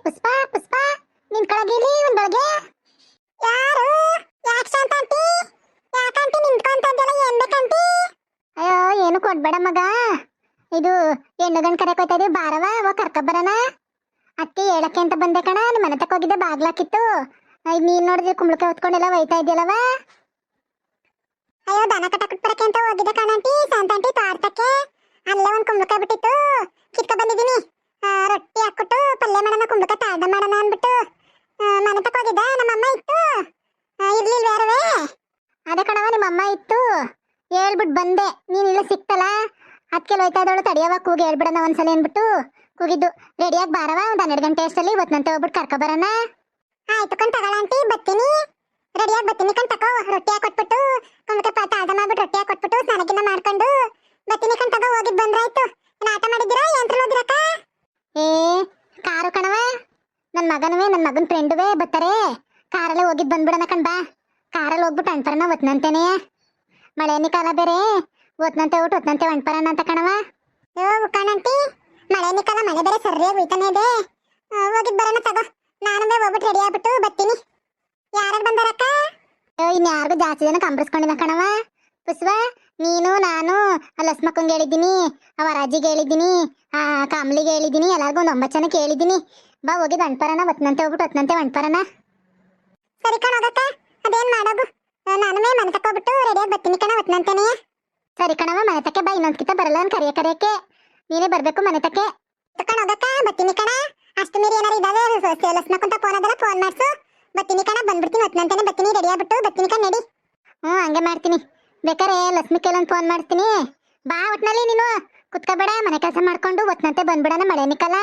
ಪುಷ್ಪ ಪುಷ್ಪ ನಿನ್ ಕಳಗಿಲಿ ಒಂದ್ ಬೆಳಗ್ಗೆ ಯಾರು ಯಾಕೆ ಶಾಂತ ಆಂಟಿ ಯಾಕಂಟಿ ನಿಂತ್ಕೊಂತದ್ದಲ್ಲ ಏನ್ ಬೇಕಂಟಿ ಅಯ್ಯೋ ಏನು ಕೊಡ್ಬೇಡ ಮಗ ಇದು ಹೆಣ್ಣುಗಣ್ ಕರೆಕ್ ಹೋಯ್ತಾ ಇದೀವಿ ಬಾರವ ಅವ ಕರ್ಕೊಬರನ ಅತ್ತೆ ಹೇಳಕ್ಕೆ ಅಂತ ಬಂದೆ ಕಣ ನಿಮ್ಮ ಮನೆ ತಕ್ಕ ಹೋಗಿದ್ದೆ ಬಾಗ್ಲಾಕಿತ್ತು ನೀನ್ ನೋಡಿದ್ರೆ ಕುಂಬಳಕಾಯಿ ಹೊತ್ಕೊಂಡೆಲ್ಲ ಒಯ್ತಾ ಇದೆಯಲ್ಲವ ಅಯ್ಯೋ ದನ ಕಟ್ಟಕ್ ಬರಕ್ಕೆ ಅಂತ ಹೋಗಿದ್ದೆ ಕಣಂಟಿ ಶಾಂತ ಆಂಟಿ ತಾರ್ತಕ್ಕೆ ಅಲ್ಲೇ ಒಂದ್ ಕುಂಬಳಕಾಯಿ ಬಿಟ್ಟಿತ್ತು ಕಿತ್ಕ ಬಂದಿದ್ದೀನಿ ರೊಟ್ಟಿ ಹಾಕ್ಬಿಟ್ಟು ಪಲ್ಯ ಮಾಡೋಣ ಕುಂಬಳಕಾಯಿ ತಾಳ್ದ ಮಾಡೋಣ ಅಂದ್ಬಿಟ್ಟು ಮನೆ ತಕ್ಕ ಹೋಗಿದ್ದ ನಮ್ಮಮ್ಮ ಇತ್ತು ಇರ್ಲಿಲ್ಲ ಯಾರವೇ ಅದೇ ಕಣವ ನಿಮ್ಮಮ್ಮ ಇತ್ತು ಹೇಳ್ಬಿಟ್ಟು ಬಂದೆ ನೀನಿಲ್ಲ ಸಿಕ್ತಲ್ಲ ಅದಕ್ಕೆ ಹೋಯ್ತಾ ಇದ್ದವಳು ತಡಿಯವ ಕೂಗಿ ಹೇಳ್ಬಿಡೋಣ ಒಂದ್ಸಲ ಅಂದ್ಬಿಟ್ಟು ಕೂಗಿದ್ದು ರೆಡಿಯಾಗಿ ಬಾರವ ಒಂದು 12 ಗಂಟೆ ಅಷ್ಟಲ್ಲಿ ಇವತ್ತಂತೆ ಹೋಗ್ಬಿಟ್ಟು ಕರ್ಕೊಬರೋಣ ಆಯ್ತು ಕಣ್ ತಗೊಳ ಆಂಟಿ ಬರ್ತೀನಿ ರೆಡಿಯಾಗಿ ಬರ್ತೀನಿ ಕಣ್ ತಗೋ ರೊಟ್ಟಿ ಹಾಕೊಟ್ಬಿಟ್ಟು ಕುಂಬಳಕಾಯಿ ತಾಳ್ದ ಮಾಡ್ಬಿಟ್ಟು ರೊಟ್ಟಿ ಹಾಕೊಟ್ಬಿಟ್ಟು ಸ್ನಾನಕ್ಕಿನ್ನ ಮಾಡ್ಕೊಂಡು ಬರ್ತೀನಿ ಕಣ್ ತಗೋ ಹೋಗಿದ್ ಬಂದ್ರಾಯ್ತು ಏನ್ ಆಟ ಮಾಡಿದ್ದೀರಾ ಏನ್ರಲ್ಲಿ ಹೋದಿರಕ್ಕ ಏ ಕಾರು ಕಣವ ನನ್ನ ಮಗನ ಫ್ರೆಂಡುವೇ ಬರ್ತಾರೆ ಕಾರಲ್ಲೇ ಹೋಗಿದ್ ಬಂದ್ಬಿಡೋಣ ಕಣ್ ಬಾ ಕಾರಲ್ಲಿ ಹೋಗ್ಬಿಟ್ಟು ಅಣ್ಪರನ ಒತ್ನಂತೇನೆ ಮಳೆನಿ ಕಾಲ ಬೇರೆ ಒತ್ನಂತೆ ಊಟ ಒತ್ನಂತೆ ಅಣ್ಪರನ ಅಂತ ಕಣವ ಯೋ ಕಣಂಟಿ ಮಳೆನಿ ಕಾಲ ಮಳೆ ಬೇರೆ ಸರಿಯಾಗಿ ಹೋಯ್ತಾನೆ ಇದೆ ಹೋಗಿದ್ ಬರೋಣ ತಗೋ ನಾನು ಹೋಗ್ಬಿಟ್ಟು ರೆಡಿ ಆಗ್ಬಿಟ್ಟು ಬರ್ತೀನಿ ಯಾರು ಬಂದಾರಕ್ಕ ಇನ್ಯಾರಿಗೂ ಜಾಸ್ತಿ ಜನ ಕಂಬ್ರಿಸ್ಕೊಂಡಿದ್ದ ಕಣವ ಪುಷ್ಪ ನೀನು ನಾನು ಲಸ್ಮಕ್ಕಂಗೆ ಹೇಳಿದ್ದೀನಿ ಅವ ರಾಜಿಗೆ ಹೇಳಿದ್ದೀನಿ ಕಾಮ್ಲಿಗೆ ಹೇಳಿದ್ದೀನಿ ಎಲ್ಲರಿಗೂ ಒಂದು 9 ಜನಕ್ಕೆ ಹೇಳಿದ್ದೀನಿ ಬಾ ಹೋಗಿದ್ ಅಣ್ಪರನ ಒತ್ನಂತೆ ಹೋಗ್ಬಿಟ್ಟು ಒತ್ನಂತೆ ಅಣ್ಪರನ ಸರಿ ಕಣ ಹೋಗಕ್ಕ ಅದೇನ್ ಮಾಡೋದು ನಾನು ಮನೆ ತಕ್ಕ ಹೋಗ್ಬಿಟ್ಟು ರೆಡಿಯಾಗಿ ಬರ್ತೀನಿ ಕಣ ಒತ್ನಂತೇನೆ ಸರಿ ಕಣವ ಮನೆ ತಕ್ಕೆ ಬಾ ಇನ್ನೊಂದ್ಕಿತ ಬರಲ್ಲ ನಾನು ಕರೆಯಕ್ಕೆ ನೀನೇ ಬರ್ಬೇಕು ಮನೆ ತಕ್ಕೆ ಕಣ ಹೋಗಕ್ಕ ಬರ್ತೀನಿ ಕಣ ಅಷ್ಟು ಮೀರಿ ಏನಾರು ಇದಾವೆ ಲಸ್ಮಕ್ಕಂತ ಫೋನ್ ಅದಲ್ಲ ಫೋನ್ ಮಾಡ್ಸು ಬರ್ತೀನಿ ಕಣ ಬಂದ್ಬಿಡ್ತೀನಿ ಒತ್ನಂತೇನೆ ಬರ್ತೀನಿ ರೆಡಿ ಆಗ್ಬಿಟ್ಟು ಬರ್ತೀನಿ ಕಣ ನಡಿ ಹಂಗೆ ಮಾಡ್ತೀನಿ ಬೇಕಾರೆ ಲಕ್ಷ್ಮಿಗೆ ಒಂದು ಫೋನ್ ಮಾಡ್ತೀನಿ ಬಾ ಒಟ್ನಲ್ಲಿ ನೀನು ಕುತ್ಕೋಬೇಡ ಮನೆ ಕೆಲಸ ಮಾಡ್ಕೊಂಡು ಒತ್ನಂತೆ ಬಂದ್ಬಿಡೋಣ ಮಳೆ ನಿಕ್ಕಲ್ಲ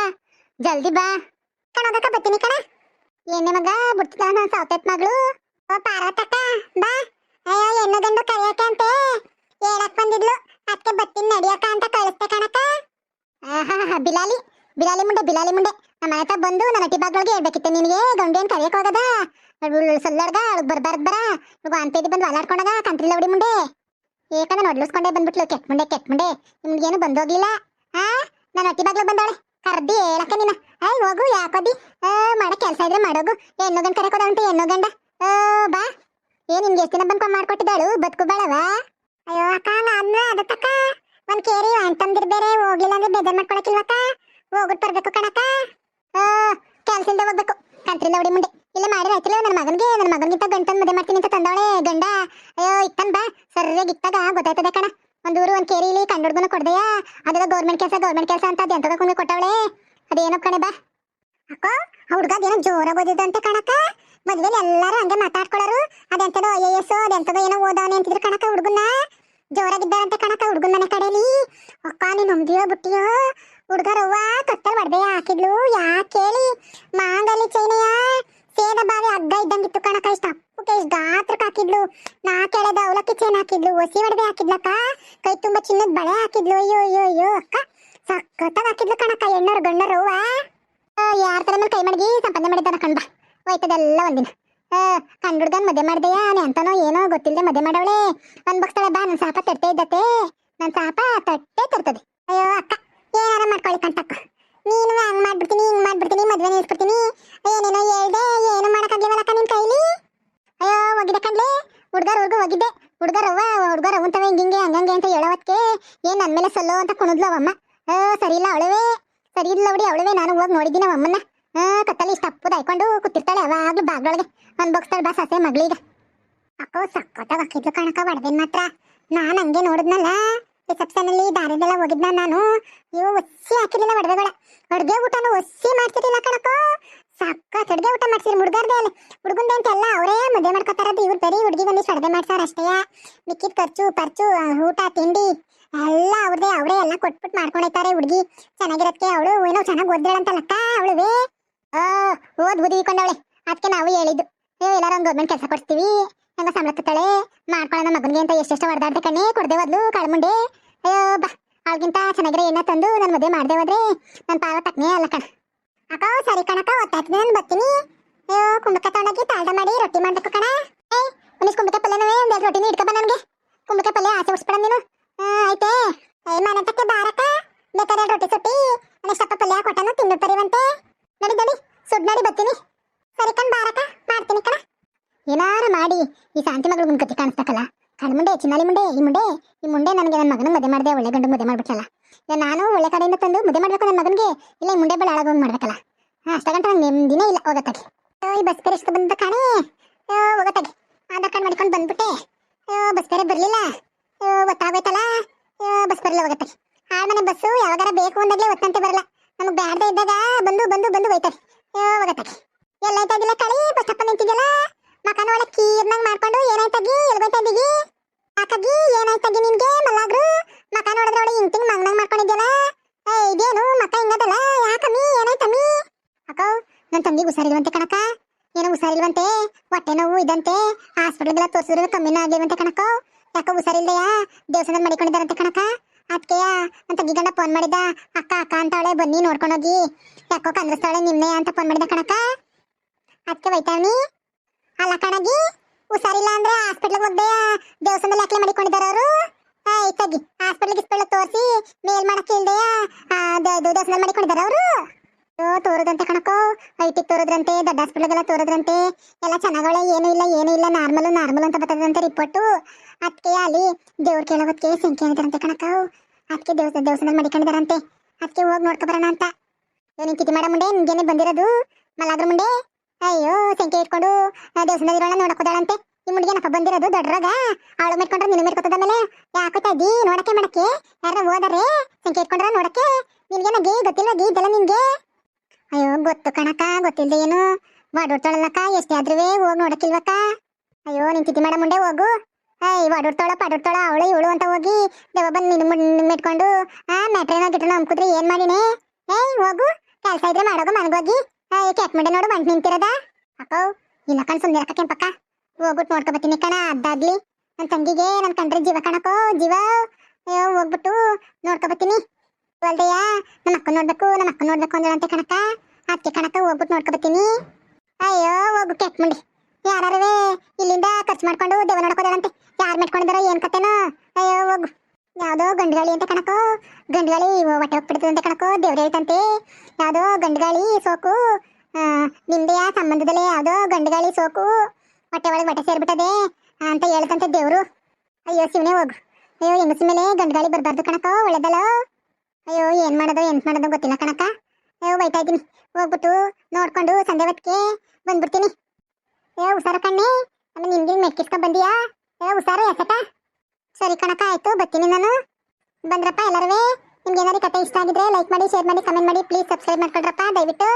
ಜಲ್ದಿ ಬಾ ಕಣ ಹೋಗಕ್ಕ ಬರ್ತೀನಿ ಕಣ ಏನೇ ಮಗ ಬಿಡ್ತಿದ್ದ ನಾನು ಸಾವ್ತೈತ್ ಮಗಳು ಓ ಪಾರ್ವತಕ್ಕ ಬಾ ಅಯ್ಯೋ ಹೆಣ್ಣು ಗಂಡು ಕರಿಯಕ್ಕೆ ಅಂತೆ ಹೇಳಕ್ ಬಂದಿದ್ಲು ಅದಕ್ಕೆ ಬರ್ತೀನಿ ನಡಿಯಕ್ಕ ಅಂತ ಕಳಿಸ್ತೆ ಕಣಕ್ಕ ಬಿಲಾಲಿ ಮುಂಡೆ ನಮ್ಮ ಮನೆ ತಗ ಬಂದು ನನ್ನ ಅಟ್ಟಿ ಬಾಗ್ಗಳಿಗೆ ಹೇಳ್ಬೇಕಿತ್ತು ನಿನಗೆ ಗಂಡು ಏನು ಕರಿಯಕ್ಕೆ ಹೋಗದ ಸೊಲ್ಲಡ್ಗ ಬರ್ಬಾರ್ದು ಬರ ಇವಾಗ ಅಂತೇದಿ ಬಂದು ವಾಲಾಡ್ಕೊಂಡಾಗ ಕಂತ್ರಿಲ್ಲ ಹುಡಿ ಮುಂಡೆ ಏಕಂದ್ರೆ ನೋಡ್ಲಿಸ್ಕೊಂಡೆ ಬಂದ್ಬಿಟ್ಲು ಕೆಟ್ಟ ಮುಂಡೆ ನಿಮ್ಗೇನು ಬಂದೋಗ್ಲಿಲ್ಲ ನನ್ನ ಅಟ್ಟಿ ಬಾಗ್ಲು ಬಂದವಳೆ ಕರ್ದಿ ಹೇಳಕ್ಕ ನೀನ ಹೋಗು ಯಾಕೋದಿ ಮಾಡೋ ಕೆಲಸ ಇದ್ರೆ ಮಾಡೋಗು ಹೆಣ್ಣು ಗಂಡು ಕರೆಕೋದ ಉಂಟು ಹೆಣ್ಣು ಗಂಡ ಬಾ ನಿಮ್ಗೆ ಎಷ್ಟು ದಿನ ಬಂದು ಮಾಡ್ಕೊಟ್ಟಿದ್ದಾಳು ಬದುಕು ಬಾಳವ ಅಯ್ಯೋ ಅಕ್ಕ ನಾನು ಅದಕ್ಕಕ್ಕ ಒಂದ್ ಕೇರಿ ಅಂತಂದಿರ್ ಬೇರೆ ಹೋಗ್ಲಿಲ್ಲ ಅಂದ್ರೆ ಬೇಜಾರ್ ಮಾಡ್ಕೊಳಕಿಲ್ವಕ್ಕ ಹೋಗ್ಬಿಟ್ಟು ಬರ್ಬೇಕು ಕಣಕ್ಕ ಕೆಲ್ಸ ಇಲ್ದೆ ಹೋಗ್ಬೇಕು ಕಂತ್ರಿಲ್ಲ ಹುಡಿ ಮುಂಡೆ ಇಲ್ಲ ಮಾಡಿ ಆಯ್ತಿಲ್ಲ ನನ್ನ ಮಗನಿಗಿಂತ ಗಂಟನ್ ಮದುವೆ ಮಾಡ್ತೀನಿ ಅಂತ ತಂದವಳೆ ಗಂಡ ಅಯ್ಯೋ ಇತ್ತನ್ ಬಾ ಸರಿಯಾಗಿ ಇತ್ತಾಗ ಗೊತ್ತಾಯ್ತದೆ ಕಣ ಒಂದೂರು ಒಂದ್ ಕೇರಿಲಿ ಕಂಡುಡ್ಗುನ ಕೊಡ್ದೆಯಾ ಅದೆಲ್ಲ ಗೌರ್ಮೆಂಟ್ ಕೆಲಸ ಅಂತ ಅದು ಎಂತದ ಕುಂಗೆ ಕೊಟ್ಟವಳೆ ಅದೇನೋ ಕಣೆ ಬಾ ಅಕ್ಕೋ ಹುಡ್ಗ ಅದೇನೋ ಜೋರಾಗಿ ಓದಿದಂತೆ ಕಣಕ್ಕ ಮದ್ವೆಲಿ ಎಲ್ಲಾರು ಹಂಗೆ ಮಾತಾಡ್ಕೊಳ್ಳೋರು ಅದೆಂತದೋ IAS ಅದೆಂತದೋ ಏನೋ ಓದವನೆ ಅಂತಿದ್ರು ಕಣಕ್ಕ ಹುಡ್ಗನ್ನ ಜೋರಾಗಿದ್ದಾರಂತೆ ಕಣಕ್ಕ ಹುಡ್ಗನ್ ಮನೆ ಕಡೆಯಲ್ಲಿ ಅಕ್ಕ ನೀನ್ ನಂಬಿಯೋ ಬಿಟ್ಟಿಯೋ ಹುಡ್ಗರವ್ವ ಕತ್ತಲ್ ಒಡ್ದೆ ಹಾಕಿದ್ಲು ಯಾಕೆ ಹೇಳಿ ಮಾಂಗಲಿ ಚೈನೆಯ ಸೇದ ಬಾವಿ ಹಗ್ಗ ಇದ್ದಂಗಿತ್ತು ಕಣಕ್ಕ ಇಷ್ಟ ಅಪ್ಪಕ್ಕೆ ಇಷ್ಟ ಗಾತ್ರಕ್ಕೆ ಹಾಕಿದ್ಲು ನಾ ಕೆಳದ ಅವಲಕ್ಕಿ ಚೈನ್ ಹಾಕಿದ್ಲು ಒಸಿ ಒಡವೆ ಹಾಕಿದ್ಲಕ್ಕ ಕೈ ತುಂಬಾ ಚಿನ್ನದ ಬಳೆ ಹಾಕಿದ್ಲು ಅಯ್ಯೋ ಅಕ್ಕ ಸಕ್ಕತ್ತಾಗ ಹಾಕಿದ್ಲು ಕಣಕ್ಕ ಹೆಣ್ಣರು ಗಣ್ಣರವ್ವ ಯಾರ ತರ ಮೇಲೆ ಕೈ ಮಡಗಿ ಸಂಪಾದನೆ ಮಾಡಿದ್ದಾನ ಕಣ್ಬಾ ಹೋಯ್ತದೆಲ್ಲ ಒಂದಿನ ಕಂಡುಡ್ಗನ್ ಮದುವೆ ಮಾಡ್ದೆಯಾ ಅಂತನೋ ಏನೋ ಗೊತ್ತಿಲ್ಲದೆ ಮದುವೆ ಮಾಡವಳೆ ಅನ್ಬಕ್ಸ್ತಾಳೆ ಬಾ ನನ್ನ ಸಾಪ ತಟ್ಟೆ ಇದ್ದತೆ ನನ್ನ ಸಾಪ ತಟ್ಟೆ ತರ್ತದೆ ಅಯ್ಯೋ ಅಕ್ಕ ಏನಾರ ಮಾಡ್ಕೊಳ್ಳಿ ಕಂಟಕ್ಕ ನೀನು ಹಂಗ್ ಮಾಡ್ಬಿಡ್ತೀನಿ ಹಿಂಗ್ ಮಾಡ್ಬಿಡ್ತೀನಿ ಮದ್ವೆ ನಿಲ್ಸ್ಬಿಡ್ತೀನಿ ಏನೇನೋ ಹೇಳ್ದೆ ಏನು ಮಾಡಕ್ಕಾಗ್ಲಿವಲ್ಲಕ್ಕ ನಿನ್ ಕೈಲಿ ಅಯ್ಯೋ ಹೋಗಿದ್ದೆ ಕಣ್ಲೆ ಹುಡ್ಗರ್ವರ್ಗು ಹೋಗಿದ್ದೆ ಹುಡ್ಗರವ್ವಂತವ ಹಿಂಗೆ ಹಂಗಂಗೆ ಅಂತ ಹೇಳೋವತ್ಕೆ ಏನ್ ನನ್ ಮೇಲೆ ಸಲ್ಲೋ ಅಂತ ಕುಣಿದ್ಲು ಅವಮ್ಮ ಸರಿ ಇಲ್ಲ ಅವಳವೇ ನಾನು ಹೋಗಿ ನೋಡಿದ್ದೀನಿ ಅವಮ್ಮನ್ನ ಕತ್ತಲ್ಲಿ ಇಷ್ಟ ಅಪ್ಪುದ ಹಾಕೊಂಡು ಕೂತಿರ್ತಾಳೆ ಯಾವಾಗ್ಲೂ ಬಾಗ್ಲೊಳಗೆ ಅನ್ಬೋಗ್ತಾಳೆ ಬಾ ಸಸೆ ಮಗಳೀಗ ಅಕ್ಕೋ ಸಕ್ಕತ್ತಾಗ ಹಾಕಿದ್ಲು ಕಣಕ್ಕ ಒಡವೆನ್ ಮಾತ್ರ ನಾನ್ ಹಂಗೆ ನೋಡಿದ್ನಲ್ಲ ರಿಸೆಪ್ಷನ್ ಅಲ್ಲಿ ದಾರಿದೆಲ್ಲ ಹೋಗಿದ್ನ ನಾನು ಇವು ಒಸಿ ಹಾಕಿರ್ಲಿಲ್ಲ ಒಡವೆಗಳ ಅಡ್ಗೆ ಊಟನು ಒಸಿ ಮಾಡ್ತಿರ್ಲಿಲ್ಲ ಕಣಕ್ಕೋ ಸಕ್ಕತ್ ಅಡ್ಗೆ ಊಟ ಮಾಡ್ಸಿದ್ರು ಹುಡ್ಗರ್ದೆ ಅಲ್ಲಿ ಹುಡ್ಗುಂದೆ ಅಂತೆಲ್ಲ ಅವರೇ ಮದುವೆ ಮಾಡ್ಕೊತಾರದು ಇವ್ರು ಬರೀ ಹುಡುಗಿ ಬಂದು ಅಡ್ಗೆ ಮಾಡ್ತಾರ ಅಷ್ಟೇ ಮಿಕ್ಕಿದ ಖರ್ಚು ಊಟ ತಿಂಡಿ ಎಲ್ಲ ಅವರೇ ಎಲ್ಲ ಕೊಟ್ಬಿಟ್ಟು ಮಾಡ್ಕೊಂಡೈತಾರೆ ಹುಡುಗಿ ಚೆನ್ನಾಗಿರತ್ತೆ ಅವಳು ಏನೋ ಚೆನ್ನಾಗಿ ಓದ್ದೇಳಂತಲ್ಲಕ್ಕ ಅವಳುವೆ ಓದ್ ಬುದಿಕೊಂಡವಳೆ ಅದಕ್ಕೆ ನಾವು ಹೇಳಿದ್ದು ಎಲ್ಲಾರು ಒಂದು ಗೌರ್ಮೆಂಟ್ ಕೆಲಸ ಕೊಡ್ತೀವಿ ಹೆಂಗ ಸಂಬಳ ತತ್ತಾಳೆ ಮಾಡ್ಕೊಳ್ಳೋಣ ಮಗನಿಗೆ ಅಂತ ಎಷ್ಟೆಷ್ಟು ಹೊಡೆದಾಡ್ದೆ ಕಣ್ಣೆ ಕೊಡ್ದೆ ಹೋದ್ಲು ಕಾಳ್ಮುಂಡೆ ಅಯ್ಯೋ ಬಾ ಅವಳಿಗಿಂತ ಚೆನ್ನಾಗಿರೋ ಎಣ್ಣೆ ತಂದು ನನ್ನ ಮದುವೆ ಮಾಡ್ದೆ ಹೋದ್ರೆ ನನ್ನ ಪಾವ ತಕ್ಕನೇ ಅಲ್ಲ ಕಣ ಅಕ್ಕ ಸರಿ ಕಣಕ್ಕ ಒತ್ತಾಯ್ತದೆ ನಾನು ಬರ್ತೀನಿ ಅಯ್ಯೋ ಕುಂಬಳಕಾಯಿ ತಗೊಂಡೋಗಿ ತಾಳ್ದ ಮಾಡಿ ರೊಟ್ಟಿ ಮಾಡ್ಬೇಕು ಕಣ ಒಂದಿಷ್ಟು ಕುಂಬಳಕಾಯಿ ಪಲ್ಯನವೇ ಒಂದೆರಡು ರೊಟ್ಟಿನ ಇಟ್ಕೊಬ ನನಗೆ ಕುಂಬಳಕಾಯಿ ಪಲ್ಯ ಆಸೆ ಉಡ್ಸ್ಬೇಡ ನೀನು ಆಯ್ತೆ ಮನೆ ತಕ್ಕೆ ಬಾರಕ್ಕ ಬೇಕಾದ್ರೆ ರೊಟ್ಟಿ ಸುಟ್ಟಿ ಒಂದಿಷ್ಟಪ್ಪ ಪಲ್ಯ ಕೊಟ್ಟನು ತಿಂದು ಬರೀವಂತೆ ನಡಿ ಮಾಡಿ ಈ ಶಾಂತಿ ಮಗಳು ಮುಂದೆ ಗತಿ ಕಾಣಿಸ್ತಕ್ಕಲ್ಲ. ಕಣ್ಮುಂಡೆ ಚಿನ್ನಾಲಿ ಮುಂಡೆ ಈ ಮುಂಡೆ ನನಗೆ ನನ್ನ ಮಗನ ಮದುವೆ ಮಾಡಿದೆ, ಒಳ್ಳೆ ಗಂಡು ಮದುವೆ ಮಾಡ್ಬಿಟ್ಟಲ್ಲ. ಈಗ ನಾನು ಒಳ್ಳೆ ಕಡೆಯಿಂದ ತಂದು ಮದುವೆ ಮಾಡ್ಬೇಕು ನನ್ನ ಮಗನಿಗೆ, ಇಲ್ಲ ಈ ಮುಂಡೆ ಬಳ ಹಾಳಾಗೋಗಿ ಮಾಡ್ಬೇಕಲ್ಲ. ಅಷ್ಟ ಗಂಟ ನಂಗೆ ನೆಮ್ಮದಿನೇ ಇಲ್ಲ. ಹೋಗತ್ತಾಗಿ ಈ ಬಸ್ ಬೇರೆ ಎಷ್ಟು ಬಂದ ಕಾಣೆ, ಹೋಗತ್ತಾಗಿ ಆಧಾರ್ ಕಾರ್ಡ್ ಮಾಡ್ಕೊಂಡು ಬಂದ್ಬಿಟ್ಟೆ. ಬಸ್ ಬೇರೆ ಬರಲಿಲ್ಲ, ಗೊತ್ತಾಗೋಯ್ತಲ್ಲ. ಬಸ್ ಬರಲಿಲ್ಲ, ಹೋಗತ್ತಾಗಿ ಆ ಮನೆ ಬಸ್ಸು ಯಾವಾಗಾರ ಬೇಕು ಅಂದಾಗಲೇ ಒತ್ತಂತೆ ಬರಲ್ಲ. ನಮಗೆ ಬ್ಯಾಡ್ದೆ ಇದ್ದಾಗ ಬಂದು ಬಂದು ಬಂದು ಹೋಯ್ತಾರೆ. ಹೋಗತ್ತಾಗಿ ಎಲ್ಲಾಯ್ತಾ ಇದ್ದಿಲ್ಲ ಕಳಿ, ಬಸ್ ಸ್ಟಾಪ್ ನಿಂತಿದ್ಯಲ್ಲ, ಮಕನ ಒಳ್ಳೆ ಕೀರ್ನಂಗ್ ಮಾಡ್ಕೊಂಡು ಏನಾಯ್ತಾಗಿ ಎಲ್ಗೋಯ್ತಾ ಇದ್ದೀಗಿ ಆಕಾಗಿ, ಏನಾಯ್ತಾಗಿ ನಿನ್ಗೆ ಮಲ್ಲಾಗ್ರು ಮಕ ನೋಡಿದ್ರೆ ಒಳ್ಳೆ ಹಿಂಗ್ ಮಂಗ್ನಂಗ್ ಮಾಡ್ಕೊಂಡಿದ್ಯಲ್ಲ. ಇದೇನು ಮಕ ಹಿಂಗದಲ್ಲ, ಯಾಕಮ್ಮಿ ಏನಾಯ್ತಮ್ಮಿ? ಅಕ್ಕ ನನ್ನ ತಂಗಿಗೆ ಹುಷಾರಿಲ್ವಂತೆ ಕಣಕ, ಏನೋ ಹುಷಾರಿಲ್ವಂತೆ, ಹೊಟ್ಟೆ ನೋವು ಇದಂತೆ, ಹಾಸ್ಪಿಟಲ್ಗೆಲ್ಲ ತೋರಿಸಿದ್ರೆ ಕಮ್ಮಿನೂ ಆಗಿಲ್ವಂತೆ ಕಣಕ. ಯಾಕೋ ಹುಷಾರಿಲ್ದೆಯಾ ದೇವಸ್ಥಾನದಲ್ಲಿ ಮಡಿಕೊಂಡಿದ್ದಾರಂತೆ ಕಣಕ. ಅದಕ್ಕೆಯ ನನ್ನ ತಂಗಿ ಗಂಡ ಫೋನ್ ಮಾಡಿದ, ಅಕ್ಕ ಅಕ್ಕ ಅಂತವಳೆ ಬನ್ನಿ ನೋಡ್ಕೊಂಡೋಗಿ, ಯಾಕೋ ಕಂದ್ರಸ್ತಾವಳೆ ನಿನ್ನೆ ಅಂತ ಫೋನ್ ಮಾಡಿದ ಕಣಕ. ಅದಕ್ಕೆ ಬೈತಾವ್ನಿ. ಅಲ್ಲ ಕಣಗಿ ಹುಷಾರಿಲ್ಲ ಅಂದ್ರೆ ಹಾಸ್ಪಿಟ್ಲಿಗೆ ಹೋಗ್ದೆ ದೇವಸ್ಥಾನದಲ್ಲಿ ಯಾಕೆ ಮಡಿಕೊಂಡಿದಾರ ಅವರು? ತಗ್ಗಿ ಹಾಸ್ಪಿಟ್ಲಿಗೆ ತೋರಿಸಿ ಮೇಲ್ ಮಾಡಕ್ಕೆ ಇಲ್ದೆಯ ದೇವಸ್ಥಾನದಲ್ಲಿ ಮಡಿಕೊಂಡಿದಾರ ಅವರು. ತೋರದಂತೆ ಕಣಕೋ, ಐಟಿಗೆ ತೋರದ್ರಂತೆ, ದೊಡ್ಡ ಹಾಸ್ಪಿಟ್ಲಿಗೆಲ್ಲ ತೋರದ್ರಂತೆ, ಎಲ್ಲ ಚೆನ್ನಾಗಳೆ, ಏನೂ ಇಲ್ಲ ನಾರ್ಮಲ್ ಅಂತ ಬರ್ತದಂತೆ ರಿಪೋರ್ಟು. ಅದಕ್ಕೆ ಅಲ್ಲಿ ದೇವ್ರು ಕೇಳೋದಕ್ಕೆ ಸಂಖ್ಯೆ ಏನಿದಾರಂತೆ ಕಣಕೋ, ಅದಕ್ಕೆ ದೇವಸ್ಥಾನದಲ್ಲಿ ಮಡಿಕೊಂಡಿದಾರಂತೆ. ಅದಕ್ಕೆ ಹೋಗಿ ನೋಡ್ಕೊಬರೋಣ ಅಂತ. ನೀನು ಕಿತಿ ಮಾಡೋ ಮುಂಡೆ ನಿನ್ಗೇನೆ ಬಂದಿರೋದು ಮಲ್ಲಾದ್ರ ಮುಂಡೆ. ಅಯ್ಯೋ ಸಂಖ್ಯೆ ಇಟ್ಕೊಂಡು ದೇವಸ್ಥಾನದಲ್ಲಿ ಇರೋಣ ನೋಡಕೋದಾಳಂತೆ. ಈ ಮುಂಡಿಗೆನಪ್ಪ ಬಂದಿರೋದು ದೊಡ್ಡರಾಗ, ಅವಳು ಮೆಟ್ಕೊಂಡ್ರೆ ನೀನು ಮೆಟ್ಕೋತದ ಮೇಲೆ ಯಾಕೋತಾ ಇದ್ದಿ ನೋಡಕ್ಕೆ ಮಾಡಕ್ಕೆ? ಯಾರ ಹೋದರೆ ಸಂಖ್ಯೆ ಇಟ್ಕೊಂಡ್ರ ನೋಡಕ್ಕೆ? ನಿನ್ಗೇನಾಗಿ ಗೊತ್ತಿಲ್ಲದಿ ಇದೆಲ್ಲ ನಿನ್ಗೆ? ಅಯ್ಯೋ ಗೊತ್ತು ಕಣಕ, ಗೊತ್ತಿಲ್ದೆ ಏನು ವಾಡೋಡ್ತಾಳಲ್ಲಕ್ಕ, ಎಷ್ಟೇ ಆದ್ರೂ ಹೋಗಿ ನೋಡಕ್ಕಿಲ್ವಕ್ಕ? ಅಯ್ಯೋ ನೀನ್ ತಿಥಿ ಮಾಡ ಮುಂಡೆ ಹೋಗು. ವಾಡೋಡ್ತಾಳ ಪಾಡೋಡ್ತಾಳ ಅವಳು ಇವಳು ಅಂತ ಹೋಗಿ ದೇವ ಬಂದು ನಿನ್ನ ಮೆಟ್ಕೊಂಡು ಮ್ಯಾಟ್ರೇನೋ ಗಿಟ್ರೇನೋ ಅಮ್ಕುದ್ರೆ ಏನ್ ಮಾಡಿನೇ? ಹೋಗು, ಕೆಲಸ ಇದ್ರೆ ಮಾಡೋಗು ಮನಗೋಗಿ. ಕ್ಯಾಕ್ ಮುಂಡೆ ನೋಡು ಬಂದು ನಿಂತಿರೋದ. ಅಕ್ಕೋ ಇಲ್ಲ ಕಣ್ ಸುಮ್ಮನೆ ಅಕ್ಕ ಕೆಂಪಕ್ಕ, ಹೋಗ್ಬಿಟ್ಟು ನೋಡ್ಕೊಬತ್ತೀನಿ ಕಣ. ಅದಾಗ್ಲಿ ನನ್ನ ತಂಗಿಗೆ ನನ್ನ ಕಂಡ್ರೆ ಜೀವ ಕಣಕೋ, ಜೀವ. ಹೋಗ್ಬಿಟ್ಟು ನೋಡ್ಕೊಬತ್ತೀನಿ. ಅಲ್ದೆಯ ನಮ್ಮ ಅಕ್ಕ ನೋಡ್ಬೇಕು ಅಂದಳಂತೆ ಕಣಕ. ಅದಕ್ಕೆ ಕಣಕ ಹೋಗ್ಬಿಟ್ಟು ನೋಡ್ಕೊಬತ್ತೀನಿ. ಅಯ್ಯೋ ಹೋಗು ಕ್ಯಾಕ್ ಮುಂಡಿ, ಯಾರೇ ಇಲ್ಲಿಂದ ಖರ್ಚು ಮಾಡ್ಕೊಂಡು ದೇವ ನೋಡ್ಕೋದಾಳಂತೆ. ಯಾರು ಮೆಟ್ಕೊಂಡಿದಾರೋ ಏನ್ ಕತೆನೋ. ಅಯ್ಯೋ ಹೋಗು. ಯಾವುದೋ ಗಂಡುಗಾಳಿ ಅಂತ ಕಣಕೋ, ಗಂಡುಗಾಳಿ ಹೊಟ್ಟೆ ಹೋಗ್ಬಿಡ್ತದಂತೆ ಕಣಕೋ, ದೇವ್ರು ಹೇಳ್ತಂತೆ. ಯಾವುದೋ ಗಂಡುಗಾಳಿ ಸೋಕು ನಿಮ್ದೆಯ ಸಂಬಂಧದಲ್ಲಿ ಯಾವುದೋ ಗಂಡುಗಾಳಿ ಸೋಕು ಹೊಟ್ಟೆ ಒಳಗೆ ಹೊಟ್ಟೆ ಸೇರ್ಬಿಟ್ಟದೆ ಅಂತ ಹೇಳ್ತಂತೆ ದೇವ್ರು. ಅಯ್ಯೋ ಶಿವನೇ ಹೋಗು. ಅಯ್ಯೋ ಹೆಂಗಸ ಮೇಲೆ ಗಂಡುಗಾಳಿ ಬರಬಾರ್ದು ಕಣಕೋ, ಒಳ್ಳೇದಲ್ಲ. ಅಯ್ಯೋ ಏನ್ ಮಾಡೋದು ಗೊತ್ತಿಲ್ಲ ಕಣಕ. ಅಯ್ಯೋ ಬೈತಾ ಇದ್ದೀನಿ, ಹೋಗ್ಬಿಟ್ಟು ನೋಡ್ಕೊಂಡು ಸಂಜೆ ಹೊತ್ತಿಗೆ ಬಂದ್ಬಿಡ್ತೀನಿ. ಹುಷಾರ ಕಣ್ಣೆ, ಆಮೇಲೆ ನಿನ್ಗೆ ಮೆಟ್ಕಿಸ್ಕೊಂಡ್ ಬಂದಿಯಾ? ಹುಷಾರು ಯಾಕಟ? ಸರಿ ಕಣಕ, ಆಯ್ತು ಬರ್ತೀನಿ ನಾನು. ಬಂದ್ರಪ್ಪ ಎಲ್ಲರೂ. ನಿಮ್ಗೆ ಏನಾದ್ರು ಕತೆ ಇಷ್ಟ ಆಗಿದ್ರೆ ಲೈಕ್ ಮಾಡಿ, ಶೇರ್ ಮಾಡಿ, ಕಮೆಂಟ್ ಮಾಡಿ, ಪ್ಲೀಸ್ ಸಬ್ಸ್ಕ್ರೈಬ್ ಮಾಡ್ಕೊಳ್ರಪ್ಪ ದಯವಿಟ್ಟು.